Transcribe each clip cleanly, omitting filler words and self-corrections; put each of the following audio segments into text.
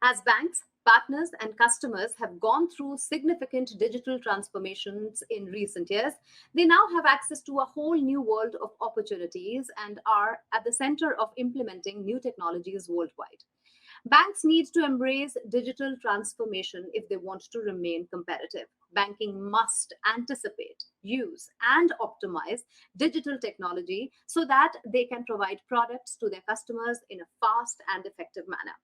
As banks, partners, and customers have gone through significant digital transformations in recent years, they now have access to a whole new world of opportunities and are at the center of implementing new technologies worldwide. Banks need to embrace digital transformation if they want to remain competitive. Banking must anticipate, use, and optimize digital technology so that they can provide products to their customers in a fast and effective manner.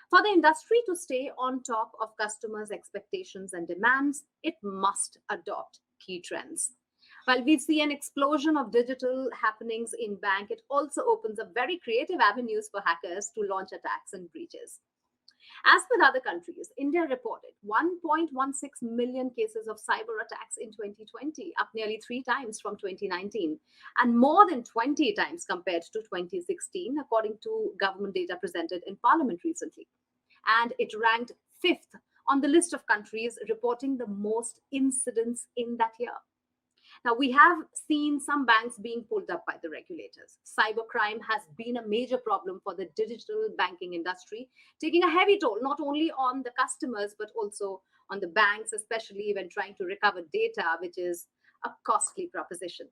For the industry to stay on top of customers' expectations and demands, it must adopt key trends. While we see an explosion of digital happenings in bank, it also opens up very creative avenues for hackers to launch attacks and breaches. As with other countries, India reported 1.16 million cases of cyber attacks in 2020, up nearly 3 times from 2019, and more than 20 times compared to 2016, according to government data presented in Parliament recently. And it ranked fifth on the list of countries reporting the most incidents in that year. Now, we have seen some banks being pulled up by the regulators. Cybercrime has been a major problem for the digital banking industry, taking a heavy toll not only on the customers, but also on the banks, especially when trying to recover data, which is a costly proposition.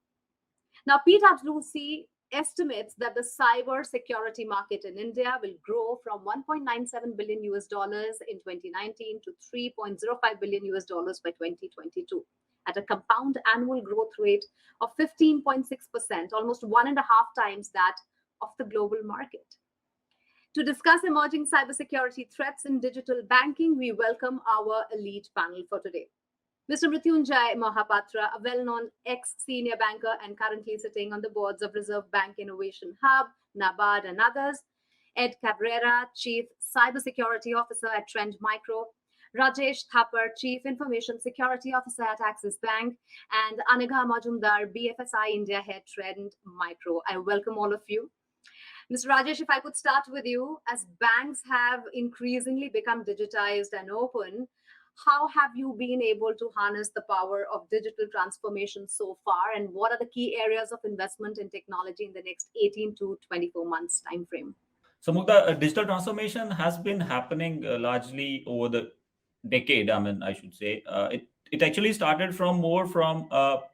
Now, PwC estimates that the cyber security market in India will grow from $1.97 billion in 2019 to $3.05 billion by 2022. At a compound annual growth rate of 15.6%, almost 1.5 times that of the global market. To discuss emerging cybersecurity threats in digital banking, we welcome our elite panel for today. Mr. MRUTYUNJAY Mahapatra, a well-known ex-senior banker and currently sitting on the boards of Reserve Bank Innovation Hub, NABARD, and others. Ed Cabrera, Chief Cybersecurity Officer at Trend Micro. Rajesh Thapar, Chief Information Security Officer at Axis Bank, and Anagha Mujumdar, BFSI India Head, Trend Micro. I welcome all of you. Mr. Rajesh, if I could start with you, as banks have increasingly become digitized and open, how have you been able to harness the power of digital transformation so far, and what are the key areas of investment in technology in the next 18 to 24 months time frame? So, Mugdha, digital transformation has been happening largely over the decade. I should say it actually started from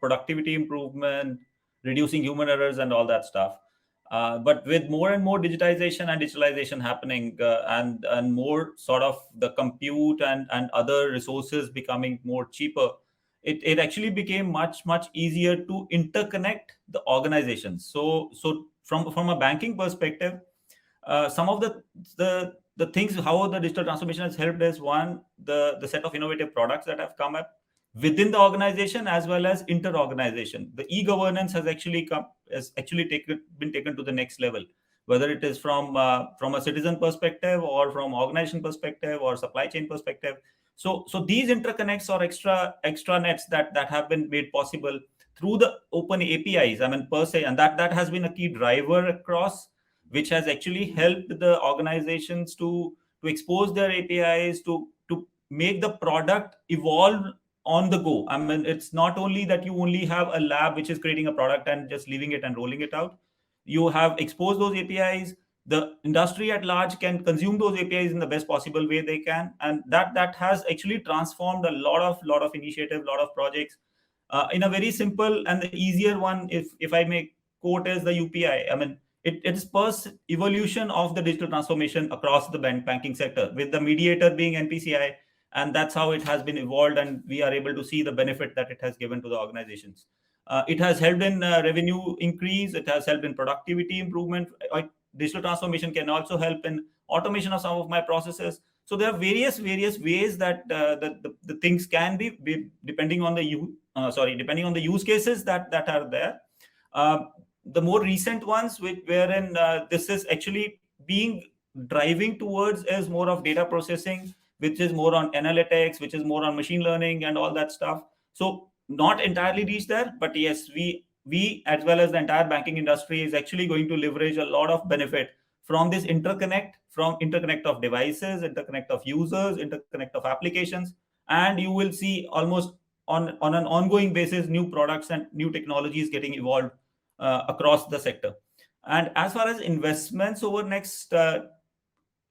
productivity improvement, reducing human errors, and all that stuff. But with more and more digitization and digitalization happening, and more sort of the compute and other resources becoming more cheaper, it actually became much easier to interconnect the organizations. So from a banking perspective, some of the things how the digital transformation has helped is, one, the set of innovative products that have come up within the organization as well as inter-organization. The e-governance has actually been taken to the next level, whether it is from a citizen perspective or from organization perspective or supply chain perspective. So these interconnects or extra nets that have been made possible through the open APIs, per se, and that has been a key driver across, which has actually helped the organizations to expose their APIs, to make the product evolve on the go. It's not only that you only have a lab which is creating a product and just leaving it and rolling it out. You have exposed those APIs. The industry at large can consume those APIs in the best possible way they can, and that has actually transformed a lot of initiative, lot of projects. In a very simple and the easier one, if I may quote, is the UPI. It is first evolution of the digital transformation across the banking sector, with the mediator being NPCI, and that's how it has been evolved, and we are able to see the benefit that it has given to the organizations. It has helped in revenue increase. It has helped in productivity improvement. Digital transformation can also help in automation of some of my processes. So there are various ways that the things can be depending on the use cases that are there. The more recent ones, wherein this is actually being driving towards, is more of data processing, which is more on analytics, which is more on machine learning and all that stuff. So not entirely reached there, but yes, we as well as the entire banking industry is actually going to leverage a lot of benefit from this interconnect of devices, interconnect of users, interconnect of applications, and you will see almost on an ongoing basis new products and new technologies getting evolved across the sector. And as far as investments over next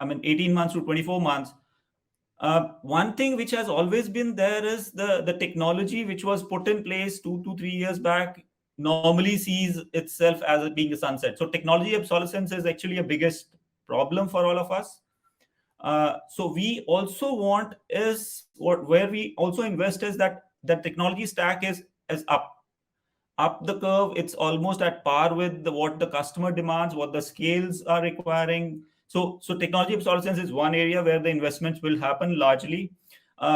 18 months to 24 months. One thing which has always been there is the technology which was put in place 2 to 3 years back normally sees itself as being a sunset. So technology obsolescence is actually a biggest problem for all of us. So we also want is where we also invest is that technology stack is up the curve. It's almost at par with what the customer demands, what the scales are requiring. So technology obsolescence is one area where the investments will happen largely.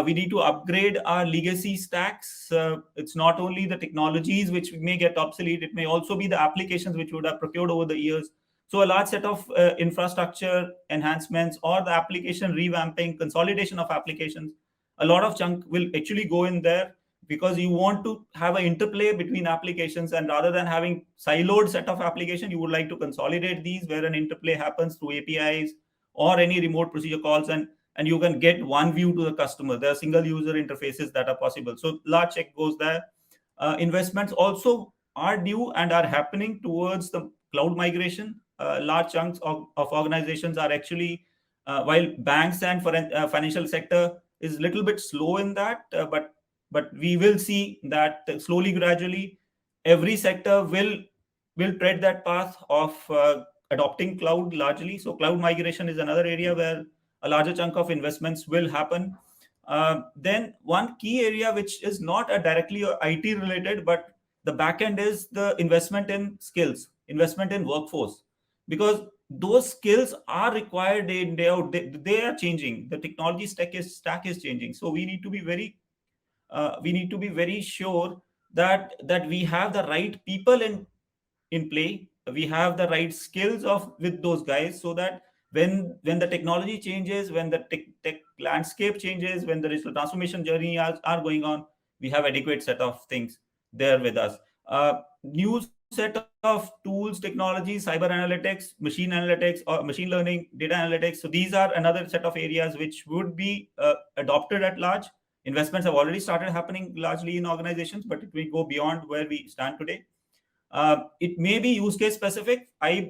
We need to upgrade our legacy stacks. It's not only the technologies which may get obsolete, it may also be the applications which would have procured over the years. So a large set of infrastructure enhancements or the application revamping, consolidation of applications, a lot of chunk will actually go in there, because you want to have an interplay between applications, and rather than having siloed set of application, you would like to consolidate these where an interplay happens through APIs or any remote procedure calls, and you can get one view to the customer. There are single user interfaces that are possible. So large check goes there. Investments also are due and are happening towards the cloud migration. Large chunks of organizations are actually, while banks and financial sector is a little bit slow in that, but we will see that slowly, gradually, every sector will tread that path of adopting cloud largely. So cloud migration is another area where a larger chunk of investments will happen. Then one key area which is not a directly IT related, but the back end is the investment in skills, investment in workforce, because those skills are required day in day out. They are changing. The technology stack is changing. So we need to be very sure that we have the right people in play. We have the right skills of with those guys, so that when the technology changes, when the tech landscape changes, when the digital transformation journey are going on, we have adequate set of things there with us. New set of tools, technologies, cyber analytics, machine analytics, or machine learning, data analytics. So these are another set of areas which would be adopted at large. Investments have already started happening largely in organizations, but it will go beyond where we stand today. It may be use case specific.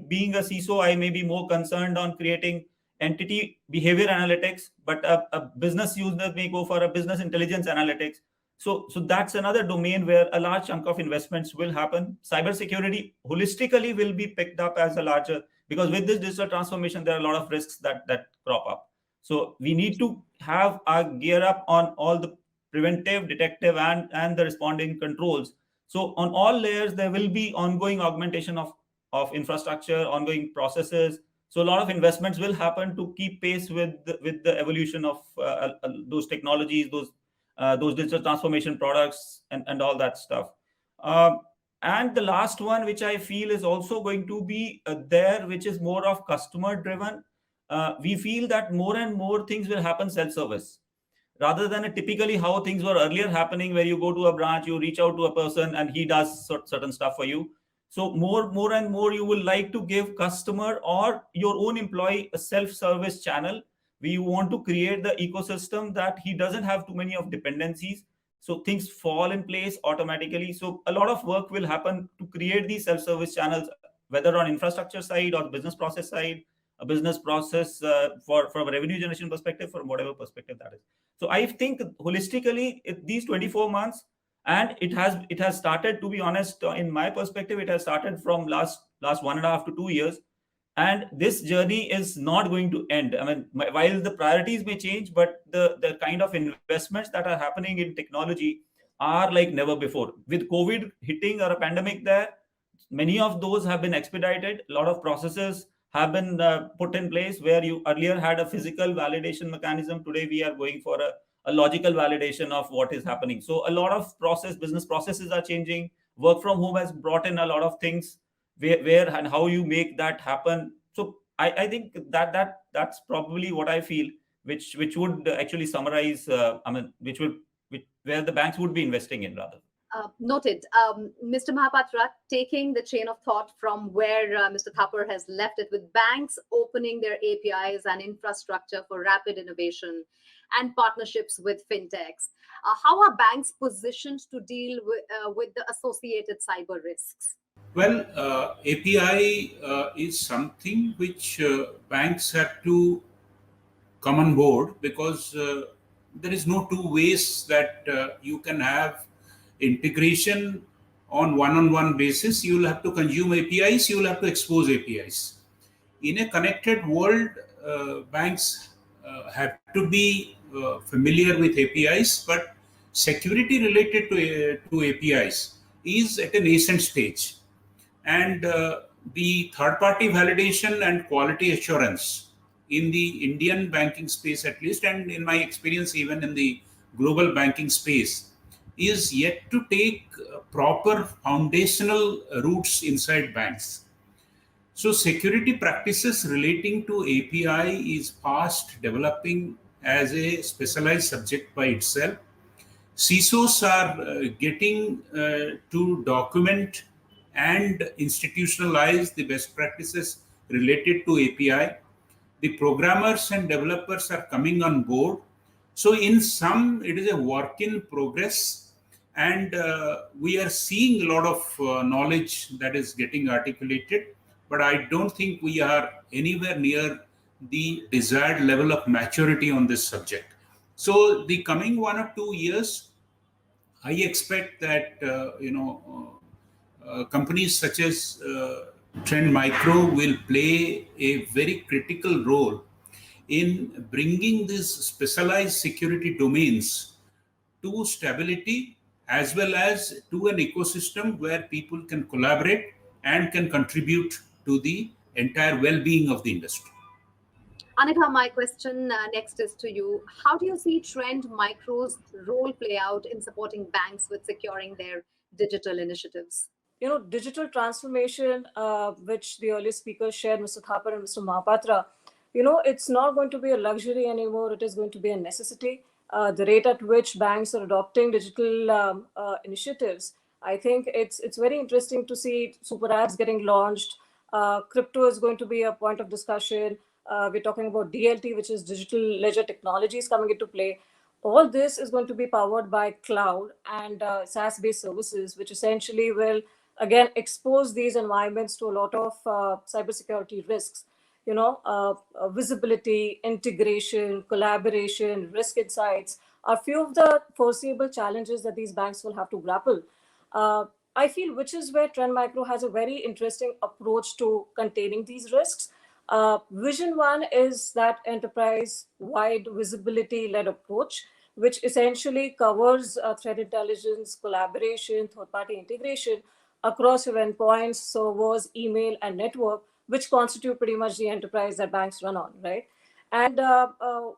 Being a CISO, I may be more concerned on creating entity behavior analytics, but a business user may go for a business intelligence analytics. So that's another domain where a large chunk of investments will happen. Cybersecurity holistically will be picked up as a larger, because with this digital transformation, there are a lot of risks that crop up. So we need to have our gear up on all the preventive, detective, and the responding controls. So on all layers, there will be ongoing augmentation of infrastructure, ongoing processes. So a lot of investments will happen to keep pace with the evolution of those technologies, those digital transformation products, and all that stuff. And the last one, which I feel is also going to be there, which is more of customer driven. We feel that more and more things will happen self-service, rather than typically how things were earlier happening, where you go to a branch, you reach out to a person, and he does certain stuff for you. So more and more, you will like to give customer or your own employee a self-service channel. We want to create the ecosystem that he doesn't have too many of dependencies. So things fall in place automatically. So a lot of work will happen to create these self-service channels, whether on infrastructure side or business process side, a business process for from a revenue generation perspective, from whatever perspective that is. So I think holistically, these 24 months, and it has started, to be honest, in my perspective, it has started from last 1.5 to 2 years, and this journey is not going to end. I mean, while the priorities may change, but the kind of investments that are happening in technology are like never before. With COVID hitting or a pandemic there, many of those have been expedited. A lot of processes have been put in place, where you earlier had a physical validation mechanism. Today we are going for a logical validation of what is happening. So a lot of business processes are changing. Work from home has brought in a lot of things, where and how you make that happen. So I think that's probably what I feel, which would actually summarize. Where the banks would be investing in, rather. Noted. Mr. Mahapatra, taking the chain of thought from where Mr. Thapar has left it, with banks opening their APIs and infrastructure for rapid innovation and partnerships with fintechs, how are banks positioned to deal with the associated cyber risks? Well, API is something which banks have to come on board, because there is no two ways that you can have integration on one-on-one basis. You will have to consume APIs, you will have to expose APIs. In a connected world, banks have to be familiar with APIs, but security related to APIs is at a nascent stage. And the third party validation and quality assurance in the Indian banking space, at least, and in my experience, even in the global banking space, is yet to take proper foundational roots inside banks. So, security practices relating to API is fast developing as a specialized subject by itself. CISOs are getting to document and institutionalize the best practices related to API. The programmers and developers are coming on board. So, in some, it is a work in progress, and we are seeing a lot of knowledge that is getting articulated, but I don't think we are anywhere near the desired level of maturity on this subject. So, the coming 1 or 2 years, I expect that companies such as Trend Micro will play a very critical role in bringing these specialized security domains to stability, as well as to an ecosystem where people can collaborate and can contribute to the entire well-being of the industry. Anagha, my question next is to you. How do you see Trend Micro's role play out in supporting banks with securing their digital initiatives? Digital transformation, which the earlier speakers shared, Mr. Thapar and Mr. Mahapatra, it's not going to be a luxury anymore. It is going to be a necessity. The rate at which banks are adopting digital initiatives, I think it's very interesting to see super apps getting launched. Crypto is going to be a point of discussion. We're talking about DLT, which is digital ledger technologies coming into play. All this is going to be powered by cloud and SaaS-based services, which essentially will again expose these environments to a lot of cybersecurity risks. Visibility, integration, collaboration, risk insights are few of the foreseeable challenges that these banks will have to grapple. I feel which is where Trend Micro has a very interesting approach to containing these risks. Vision one is that enterprise-wide visibility-led approach, which essentially covers threat intelligence, collaboration, third-party integration across your endpoints, servers, email, and network, which constitute pretty much the enterprise that banks run on, right? And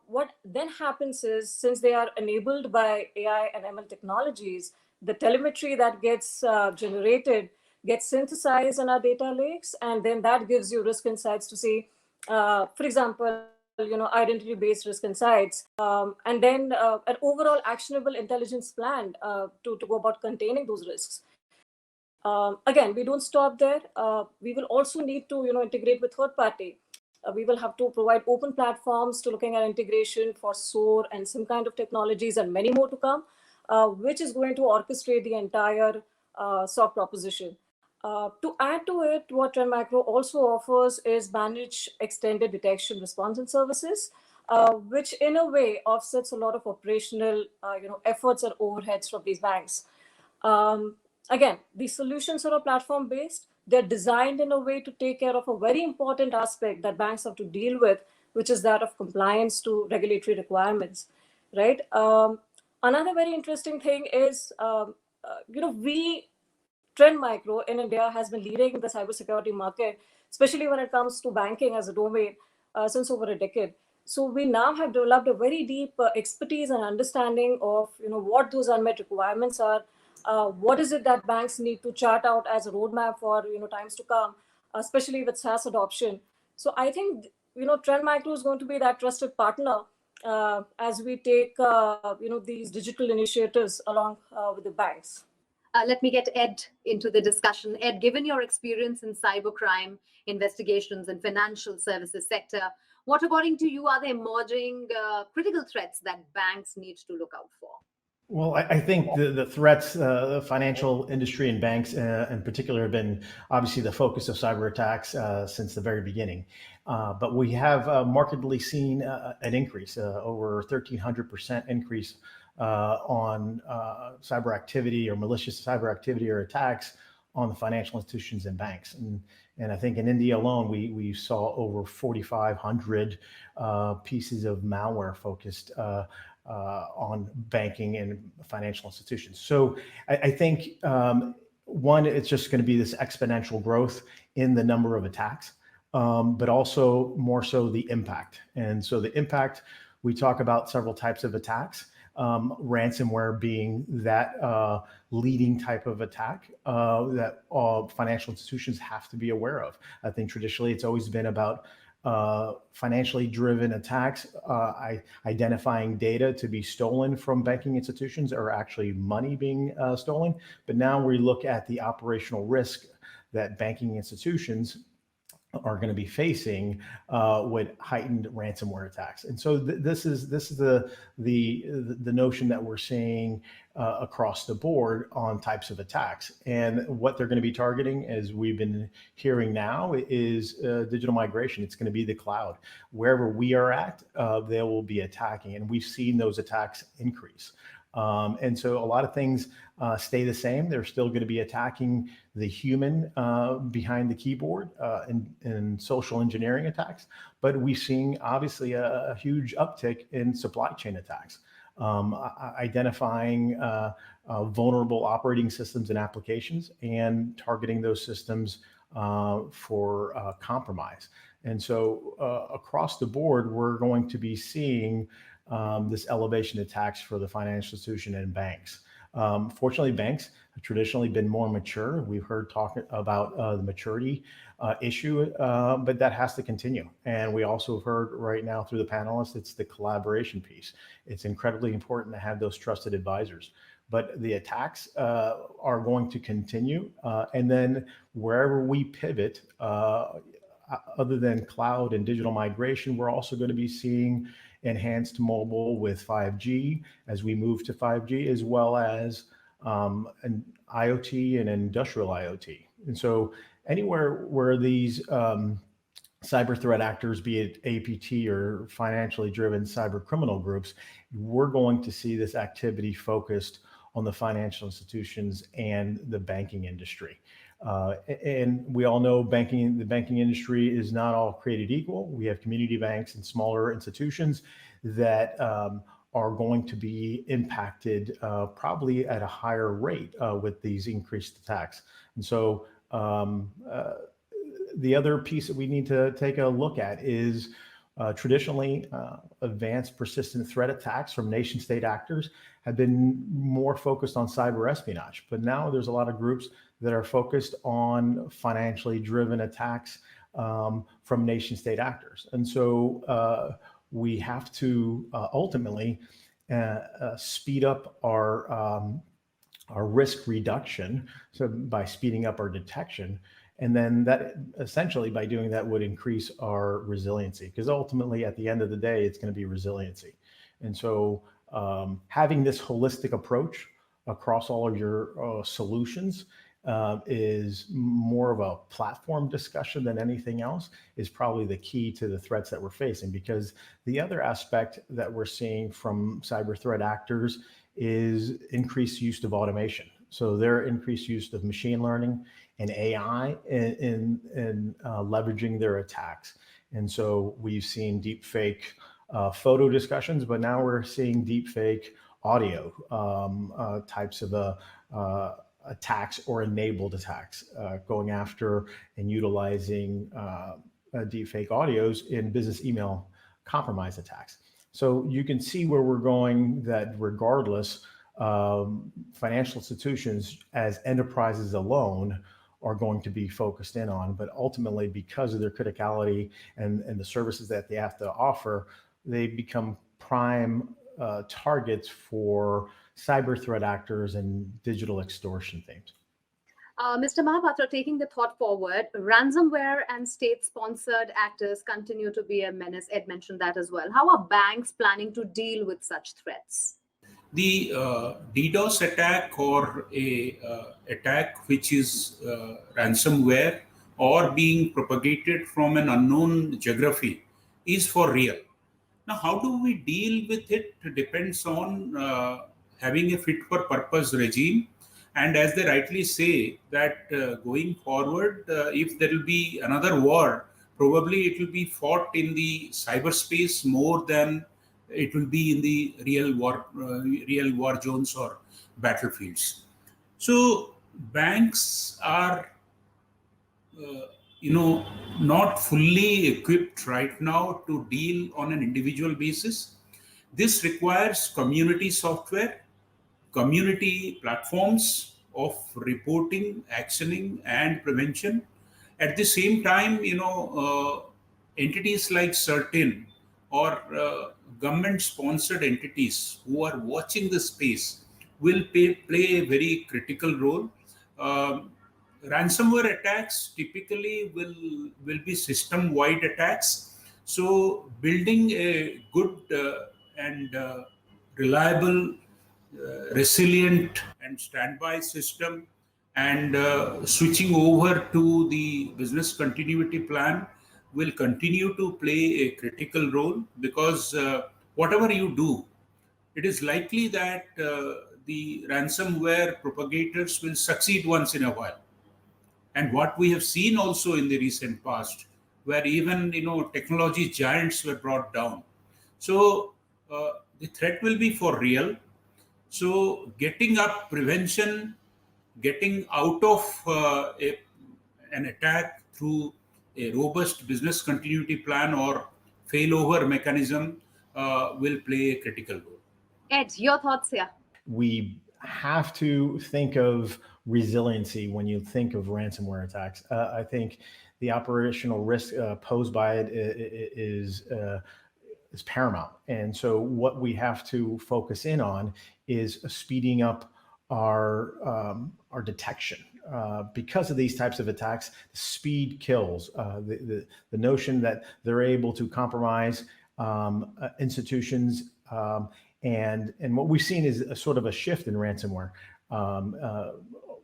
what then happens is, since they are enabled by AI and ML technologies, the telemetry that gets generated gets synthesized in our data lakes, and then that gives you risk insights to see, for example, identity-based risk insights, and then an overall actionable intelligence plan to go about containing those risks. Again, we don't stop there. We will also need to integrate with third party. We will have to provide open platforms to looking at integration for SOAR and some kind of technologies and many more to come, which is going to orchestrate the entire SOC proposition. To add to it, what Trend Micro also offers is managed extended detection response and services, which in a way offsets a lot of operational efforts and overheads from these banks. Again, these solutions are platform based. They're designed in a way to take care of a very important aspect that banks have to deal with, which is that of compliance to regulatory requirements, right? Another very interesting thing is, Trend Micro in India has been leading the cybersecurity market, especially when it comes to banking as a domain, since over a decade. So we now have developed a very deep expertise and understanding of what those unmet requirements are. What is it that banks need to chart out as a roadmap for times to come, especially with SaaS adoption. So I think Trend Micro is going to be that trusted partner as we take these digital initiatives along with the banks. Let me get Ed into the discussion. Ed, given your experience in cybercrime investigations and financial services sector, what, according to you, are the emerging critical threats that banks need to look out for? Well, I think the threats, the financial industry and banks in particular have been obviously the focus of cyber attacks since the very beginning. But we have markedly seen an increase, over 1,300% increase on cyber activity or malicious cyber activity or attacks on the financial institutions and banks. And I think in India alone, we saw over 4,500 pieces of malware focused on banking and financial institutions. So I think one, it's just going to be this exponential growth in the number of attacks, but also more so the impact. And so the impact, we talk about several types of attacks, ransomware being that leading type of attack that all financial institutions have to be aware of. I think traditionally it's always been about financially driven attacks, identifying data to be stolen from banking institutions or actually money being stolen. But now we look at the operational risk that banking institutions are going to be facing with heightened ransomware attacks. And so this is the notion that we're seeing across the board on types of attacks. And what they're going to be targeting, as we've been hearing now, is digital migration. It's going to be the cloud. Wherever we are at, they will be attacking. And we've seen those attacks increase. And so a lot of things stay the same. They're still going to be attacking the human behind the keyboard in social engineering attacks. But we've seen obviously a huge uptick in supply chain attacks, identifying vulnerable operating systems and applications and targeting those systems for compromise. And so across the board, we're going to be seeing this elevation attacks for the financial institution and banks. Fortunately, banks have traditionally been more mature. We've heard talk about the maturity issue, but that has to continue. And we also have heard right now through the panelists, it's the collaboration piece. It's incredibly important to have those trusted advisors. But the attacks are going to continue. And then wherever we pivot, other than cloud and digital migration, we're also going to be seeing enhanced mobile with 5G as we move to 5G, as well as an IoT and industrial IoT. And so anywhere where these cyber threat actors, be it APT or financially driven cyber criminal groups, we're going to see this activity focused on the financial institutions and the banking industry. And we all know the banking industry is not all created equal. We have community banks and smaller institutions that are going to be impacted probably at a higher rate with these increased attacks. And so the other piece that we need to take a look at is traditionally advanced persistent threat attacks from nation state actors have been more focused on cyber espionage. But now there's a lot of groups that are focused on financially driven attacks from nation state actors. And so we have to ultimately speed up our risk reduction, so by speeding up our detection. And then that essentially by doing that would increase our resiliency, because ultimately at the end of the day, it's going to be resiliency. And so having this holistic approach across all of your solutions is more of a platform discussion than anything else, is probably the key to the threats that we're facing. Because the other aspect that we're seeing from cyber threat actors is increased use of automation. So their increased use of machine learning and AI in leveraging their attacks. And so we've seen deep fake photo discussions, but now we're seeing deep fake audio types of attacks or enabled attacks going after and utilizing deep fake audios in business email compromise attacks. So you can see where we're going, that regardless, financial institutions as enterprises alone are going to be focused in on, but ultimately because of their criticality and the services that they have to offer, they become prime targets for cyber threat actors and digital extortion themes. Mr. Mahapatra, taking the thought forward, ransomware and state-sponsored actors continue to be a menace. Ed mentioned that as well. How are banks planning to deal with such threats? The DDoS attack or a attack which is ransomware or being propagated from an unknown geography is for real. Now, how do we deal with it depends on having a fit for purpose regime. And as they rightly say, that going forward, if there will be another war, probably it will be fought in the cyberspace more than it will be in the real war zones or battlefields. So banks are not fully equipped right now to deal on an individual basis. This requires community software, community platforms of reporting, actioning, and prevention. At the same time, entities like certain or government-sponsored entities who are watching the space will play a very critical role. Um, Ransomware attacks typically will be system-wide attacks. So building a good and reliable, resilient and standby system and switching over to the business continuity plan will continue to play a critical role, because whatever you do, it is likely that the ransomware propagators will succeed once in a while. And what we have seen also in the recent past, where even technology giants were brought down. So the threat will be for real. So getting up prevention, getting out of an attack through a robust business continuity plan or failover mechanism will play a critical role. Ed, your thoughts here? We have to think of resiliency when you think of ransomware attacks. I think the operational risk posed by it is paramount. And so what we have to focus in on is speeding up our detection. Because of these types of attacks, speed kills. The notion that they're able to compromise institutions, and what we've seen is a sort of a shift in ransomware.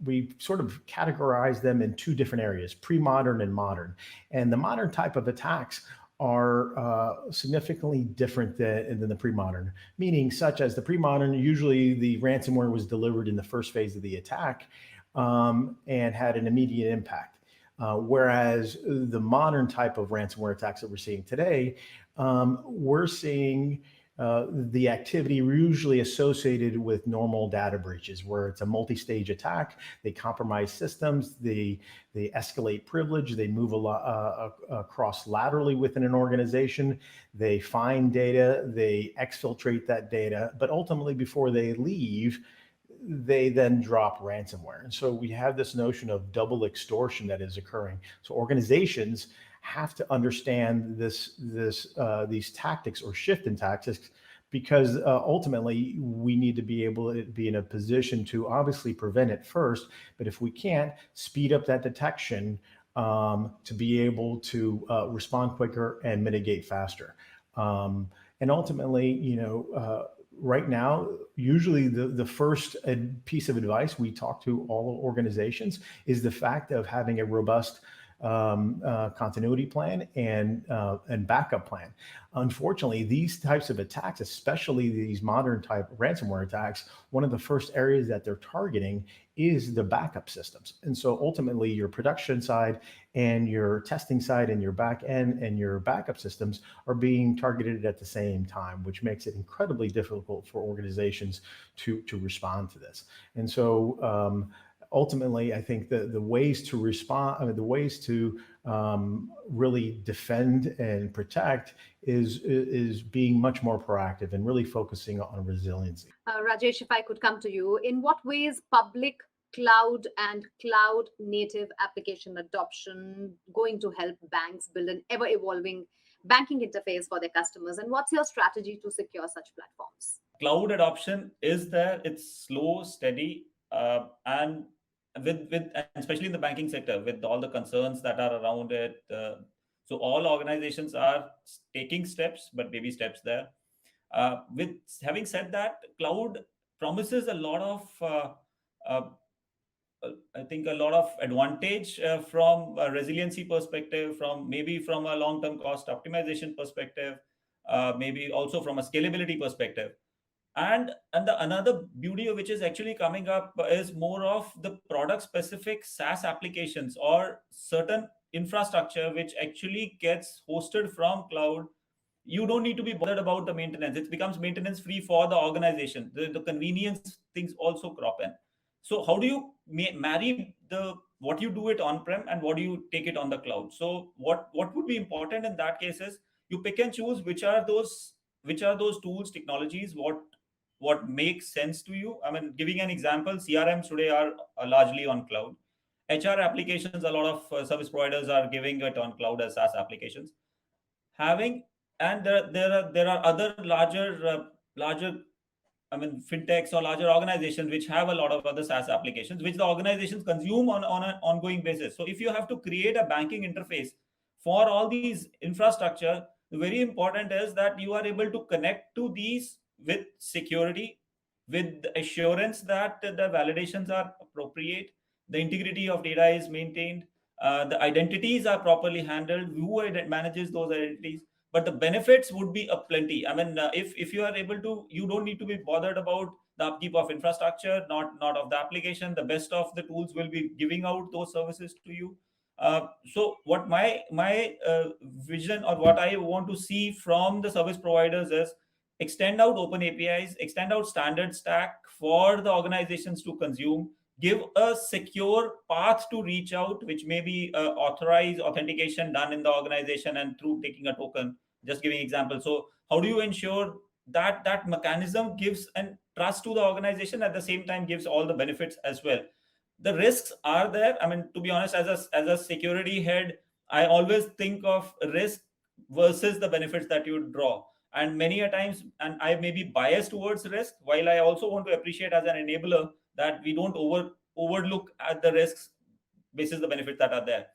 We sort of categorize them in two different areas: pre-modern and modern. And the modern type of attacks are significantly different than the pre-modern, meaning such as the pre-modern, usually the ransomware was delivered in the first phase of the attack and had an immediate impact. Whereas the modern type of ransomware attacks that we're seeing today, we're seeing the activity usually associated with normal data breaches, where it's a multi-stage attack. They compromise systems, they escalate privilege, they move a lot across laterally within an organization, they find data, they exfiltrate that data, but ultimately before they leave, they then drop ransomware. And so we have this notion of double extortion that is occurring. So organizations have to understand these tactics or shift in tactics, because ultimately we need to be able to be in a position to obviously prevent it first, but if we can't, speed up that detection to be able to respond quicker and mitigate faster. And ultimately, right now, usually the first piece of advice we talk to all organizations is the fact of having a robust continuity plan and backup plan. Unfortunately, these types of attacks, especially these modern type ransomware attacks, one of the first areas that they're targeting is the backup systems. And so ultimately your production side and your testing side and your back end and your backup systems are being targeted at the same time, which makes it incredibly difficult for organizations to respond to this. And so ultimately, I think the ways to respond, the ways to really defend and protect is being much more proactive and really focusing on resiliency. Rajesh, if I could come to you, in what ways public cloud and cloud native application adoption going to help banks build an ever evolving banking interface for their customers, and what's your strategy to secure such platforms? Cloud adoption is there. It's slow, steady, and and especially in the banking sector, with all the concerns that are around it. So all organizations are taking steps, but baby steps there. With having said that, cloud promises a lot of uh, I think a lot of advantage from a resiliency perspective, from maybe from a long-term cost optimization perspective, maybe also from a scalability perspective. And the another beauty which is actually coming up is more of the product specific SaaS applications or certain infrastructure which actually gets hosted from cloud. You don't need to be bothered about the maintenance. It becomes maintenance free for the organization. The convenience things also crop in. So how do you marry the what you do it on prem and what do you take it on the cloud? So what would be important in that case is you pick and choose which are those tools, technologies, what makes sense to you. I mean, giving an example, CRMs today are largely on cloud. HR applications, a lot of service providers are giving it on cloud as SaaS applications. Having and there are other larger I mean, fintechs or larger organizations which have a lot of other SaaS applications which the organizations consume on an ongoing basis. So if you have to create a banking interface for all these infrastructure, very important is that you are able to connect to these with security, with the assurance that the validations are appropriate, the integrity of data is maintained, the identities are properly handled, who manages those identities. But the benefits would be a plenty. I mean, if you are able to, you don't need to be bothered about the upkeep of infrastructure, not of the application. The best of the tools will be giving out those services to you. So what my vision or what I want to see from the service providers is extend out open APIs, extend out standard stack for the organizations to consume, give a secure path to reach out, which may be authorized authentication done in the organization and through taking a token. Just giving example. So how do you ensure that that mechanism gives and trust to the organization, at the same time gives all the benefits as well? The risks are there. I mean, to be honest, as a security head, I always think of risk versus the benefits that you draw. And many a times, and I may be biased towards risk, while I also want to appreciate as an enabler that we don't overlook at the risks basis the benefits that are there.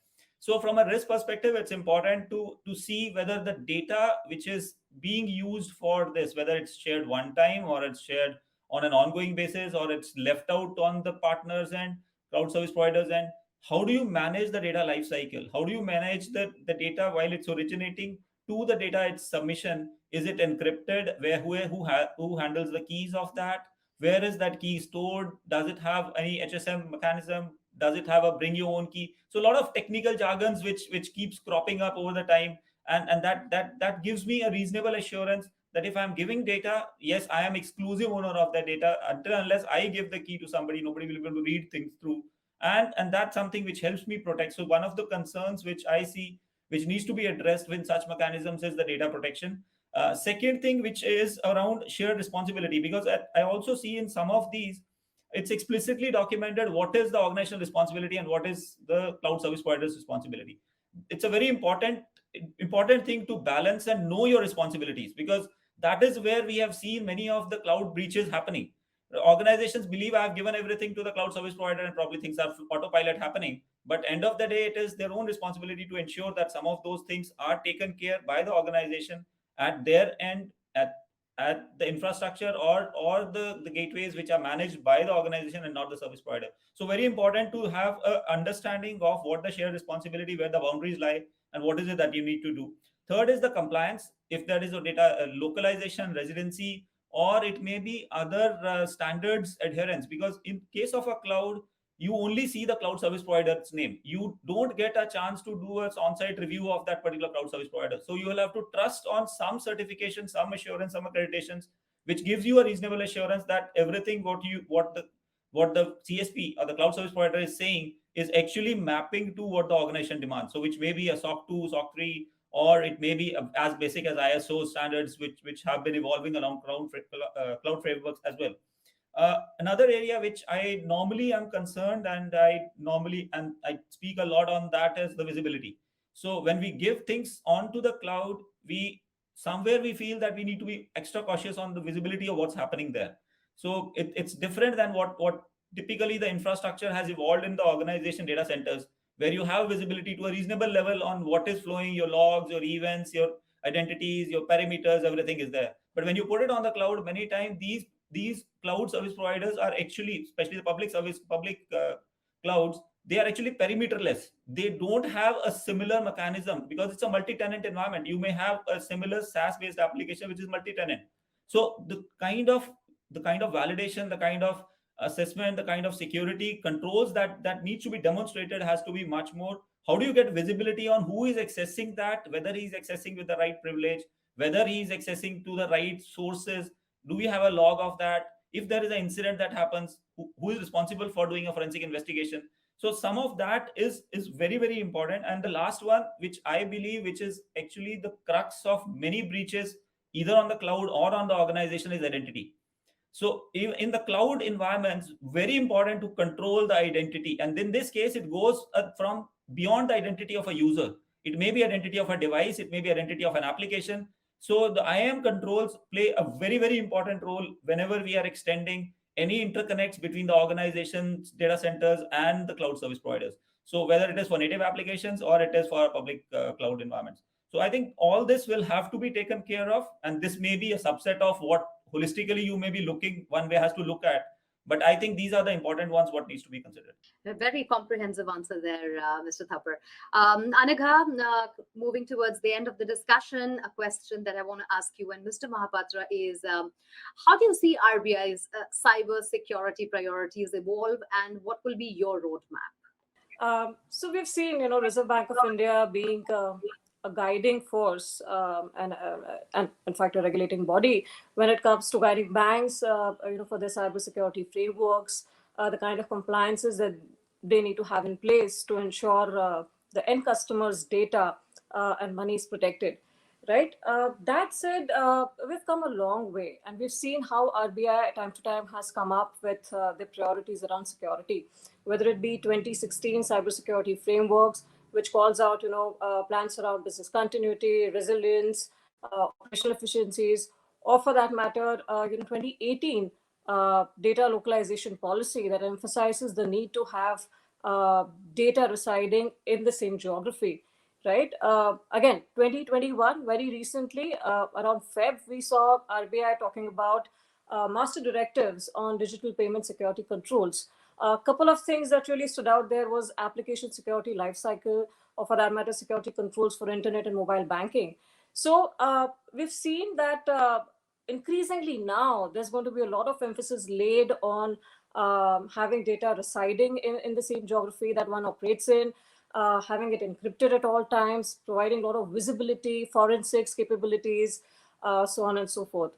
So from a risk perspective, it's important to see whether the data which is being used for this, whether it's shared one time or it's shared on an ongoing basis or it's left out on the partners and cloud service providers. And how do you manage the data life cycle? How do you manage the data while it's originating to the data, its submission? Is it encrypted? Who handles the keys of that? Where is that key stored? Does it have any HSM mechanism? Does it have a bring your own key? So a lot of technical jargons which keeps cropping up over the time, and that gives me a reasonable assurance that if I'm giving data, yes, I am exclusive owner of that data. Until unless I give the key to somebody, nobody will be able to read things through, and that's something which helps me protect. So one of the concerns which I see which needs to be addressed with such mechanisms is the data protection. Second thing, which is around shared responsibility, because I also see in some of these, it's explicitly documented what is the organizational responsibility and what is the cloud service provider's responsibility. It's a very important thing to balance and know your responsibilities, because that is where we have seen many of the cloud breaches happening. Organizations believe I've given everything to the cloud service provider and probably things are autopilot happening, but end of the day it is their own responsibility to ensure that some of those things are taken care by the organization at their end, at the infrastructure or the gateways which are managed by the organization and not the service provider. So very important to have a understanding of what the shared responsibility, where the boundaries lie, and what is it that you need to do. Third is the compliance. If there is a data localization, residency, or it may be other standards adherence, because in case of a cloud, you only see the cloud service provider's name. You don't get a chance to do an on-site review of that particular cloud service provider. So you will have to trust on some certification, some assurance, some accreditations, which gives you a reasonable assurance that everything what the CSP or the cloud service provider is saying is actually mapping to what the organization demands. So which may be a SOC 2, SOC 3, or it may be as basic as ISO standards, which have been evolving along cloud frameworks as well. Another area which I normally am concerned, and I speak a lot on, that is the visibility. So when we give things onto the cloud, we feel that we need to be extra cautious on the visibility of what's happening there. So it's different than what typically the infrastructure has evolved in the organization data centers, where you have visibility to a reasonable level on what is flowing, your logs, your events, your identities, your parameters, everything is there. But when you put it on the cloud, many times these cloud service providers are actually, especially the public clouds, they are actually perimeterless. They don't have a similar mechanism because it's a multi-tenant environment. You may have a similar SaaS-based application which is multi-tenant. So the kind of validation, the kind of assessment, the kind of security controls that needs to be demonstrated has to be much more. How do you get visibility on who is accessing that, whether he's accessing with the right privilege, whether he's accessing to the right sources? Do we have a log of that? If there is an incident that happens, who is responsible for doing a forensic investigation? So some of that is very, very important. And the last one, which I believe, which is actually the crux of many breaches, either on the cloud or on the organization, is identity. So in the cloud environments, very important to control the identity. And in this case, it goes from beyond the identity of a user. It may be identity of a device, it may be identity of an application. So the IAM controls play a very, very important role whenever we are extending any interconnects between the organizations, data centers, and the cloud service providers. So whether it is for native applications or it is for public cloud environments. So I think all this will have to be taken care of, and this may be a subset of what holistically you may be looking, one way has to look at. But I think these are the important ones, what needs to be considered. A very comprehensive answer there, Mr. Thapar. Anagha, moving towards the end of the discussion, a question that I want to ask you and Mr. Mahapatra is, how do you see RBI's cyber security priorities evolve, and what will be your roadmap? So we've seen, Reserve Bank of India being a guiding force and in fact a regulating body when it comes to guiding banks, for their cybersecurity frameworks, the kind of compliances that they need to have in place to ensure the end customer's data and money is protected. Right. That said, we've come a long way, and we've seen how RBI time to time has come up with the priorities around security, whether it be 2016 cybersecurity frameworks, which calls out, plans around business continuity, resilience, operational efficiencies, or for that matter, 2018 data localization policy that emphasizes the need to have data residing in the same geography. Right. Again, 2021, very recently, around Feb, we saw RBI talking about master directives on digital payment security controls. A couple of things that really stood out there was application security lifecycle, or for that matter, security controls for internet and mobile banking. So we've seen that increasingly now there's going to be a lot of emphasis laid on having data residing in the same geography that one operates in, having it encrypted at all times, providing a lot of visibility, forensics capabilities, so on and so forth.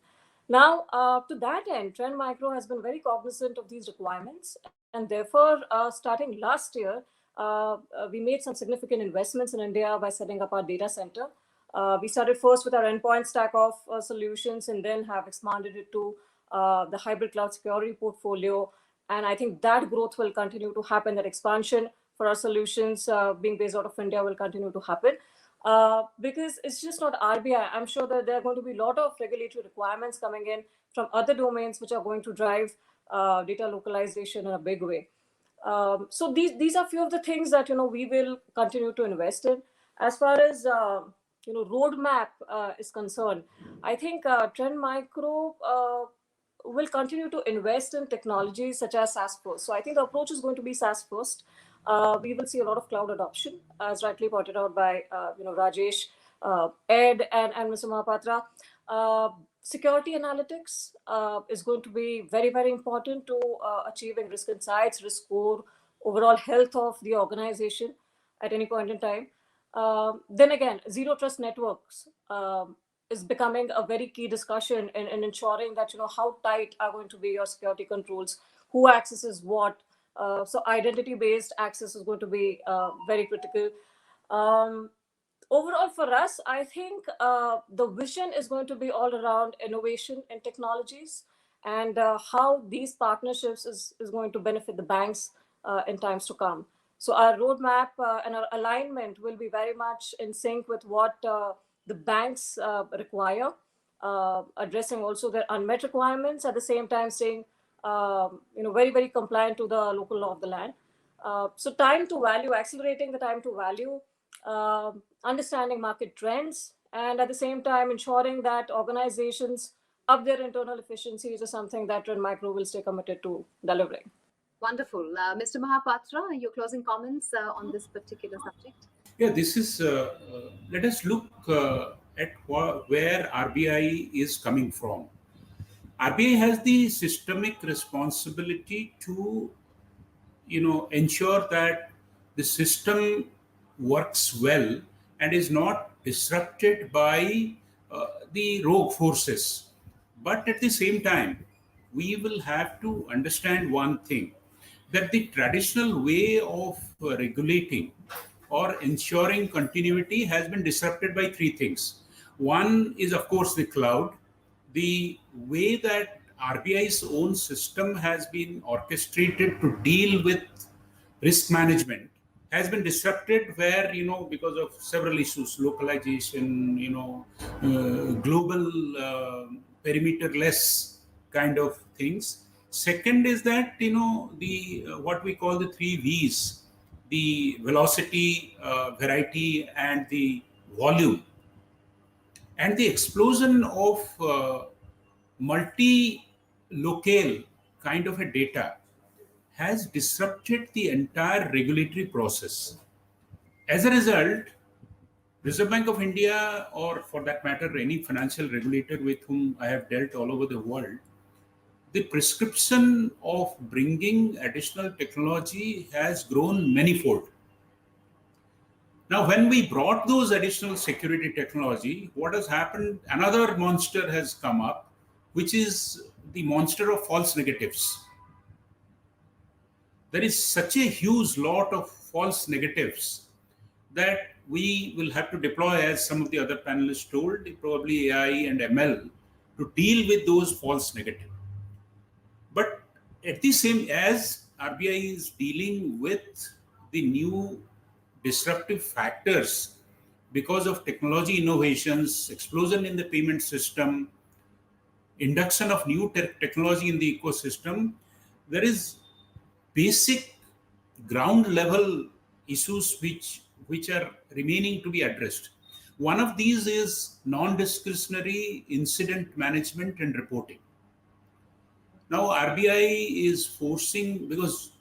Now, to that end, Trend Micro has been very cognizant of these requirements, and therefore, starting last year, we made some significant investments in India by setting up our data center. We started first with our endpoint stack of solutions, and then have expanded it to the hybrid cloud security portfolio. And I think that growth will continue to happen. That expansion for our solutions being based out of India will continue to happen. Because it's just not RBI. I'm sure that there are going to be a lot of regulatory requirements coming in from other domains which are going to drive data localization in a big way. So these are few of the things that we will continue to invest in. As far as roadmap is concerned, I think Trend Micro will continue to invest in technologies such as SaaS first. So I think the approach is going to be SaaS first. We will see a lot of cloud adoption, as rightly pointed out by Rajesh, Ed, and Mr. Mahapatra. Security analytics is going to be very, very important to achieving risk insights, risk score, overall health of the organization at any point in time. Then again, zero trust networks is becoming a very key discussion in ensuring that how tight are going to be your security controls, who accesses what. So identity-based access is going to be very critical. Overall, for us, I think the vision is going to be all around innovation in technologies and how these partnerships is going to benefit the banks in times to come. So our roadmap and our alignment will be very much in sync with what the banks require, addressing also their unmet requirements, at the same time staying very, very compliant to the local law of the land. So time to value, accelerating the time to value, understanding market trends, and at the same time ensuring that organizations up their internal efficiencies is something that Trend Micro will stay committed to delivering. Wonderful. Mr. Mahapatra, your closing comments on this particular subject? Yeah, this is, let us look at where RBI is coming from. RBI has the systemic responsibility to, ensure that the system works well and is not disrupted by the rogue forces. But at the same time, we will have to understand one thing, that the traditional way of regulating or ensuring continuity has been disrupted by three things. One is, of course, the cloud. The way that RBI's own system has been orchestrated to deal with risk management has been disrupted, where, because of several issues, localization, global perimeter-less kind of things. Second is that, the what we call the three V's, the velocity, variety, and the volume, and the explosion of multi-locale kind of a data has disrupted the entire regulatory process. As a result, Reserve Bank of India, or for that matter, any financial regulator with whom I have dealt all over the world, the prescription of bringing additional technology has grown manifold. Now, when we brought those additional security technology, what has happened? Another monster has come up, which is the monster of false negatives. There is such a huge lot of false negatives that we will have to deploy, as some of the other panelists told, probably AI and ML to deal with those false negatives. But at the same, as RBI is dealing with the new disruptive factors because of technology innovations, explosion in the payment system, induction of new technology in the ecosystem, there is basic ground level issues which are remaining to be addressed. One of these is non-discretionary incident management and reporting. Now, RBI is forcing, because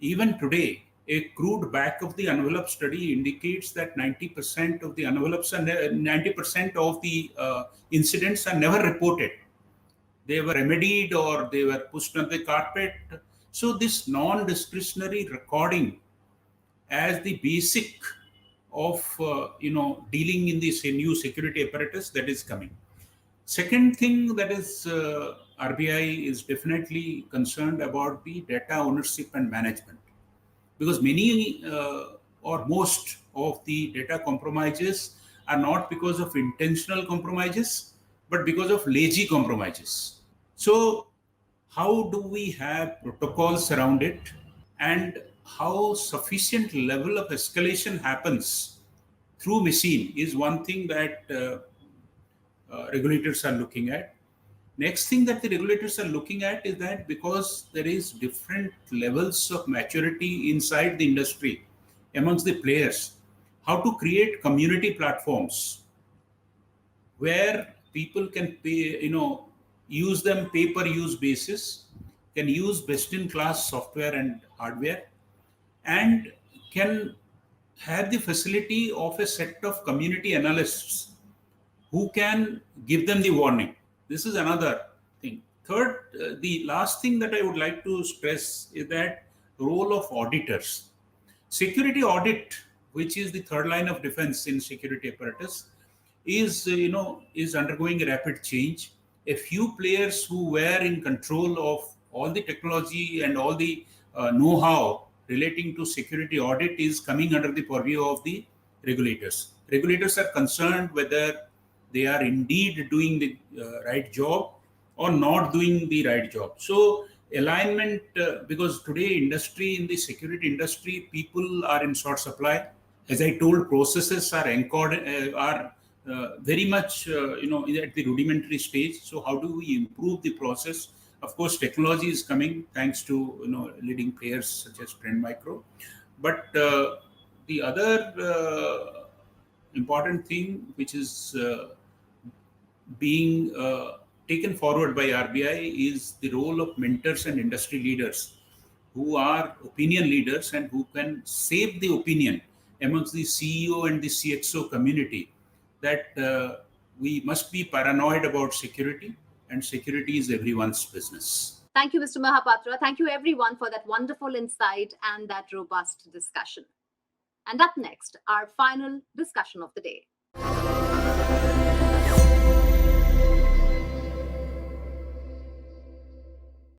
even today, a crude back of the envelope study indicates that 90% of the envelopes and 90% of the incidents are never reported. They were remedied or they were pushed on the carpet. So this non-discretionary recording as the basic of dealing in this new security apparatus that is coming. Second thing that is RBI is definitely concerned about the data ownership and management, because many or most of the data compromises are not because of intentional compromises, but because of lazy compromises. So how do we have protocols around it, and how sufficient level of escalation happens through machine is one thing that regulators are looking at. Next thing that the regulators are looking at is that, because there is different levels of maturity inside the industry amongst the players, how to create community platforms where people can pay, use them pay-per-use basis, can use best-in-class software and hardware, and can have the facility of a set of community analysts who can give them the warning. This is another thing. Third, the last thing that I would like to stress is that role of auditors. Security audit, which is the third line of defense in security apparatus, is undergoing a rapid change. A few players who were in control of all the technology and all the know-how relating to security audit is coming under the purview of the regulators. Regulators are concerned whether they are indeed doing the right job or not doing the right job. So alignment, because today industry, in the security industry, people are in short supply. As I told, processes are anchored, very much at the rudimentary stage. So how do we improve the process? Of course, technology is coming thanks to leading players such as Trend Micro. But the other important thing which is being taken forward by RBI is the role of mentors and industry leaders who are opinion leaders and who can shape the opinion amongst the CEO and the CXO community that we must be paranoid about security, and security is everyone's business. Thank you, Mr. Mahapatra. Thank you, everyone, for that wonderful insight and that robust discussion. And up next, our final discussion of the day.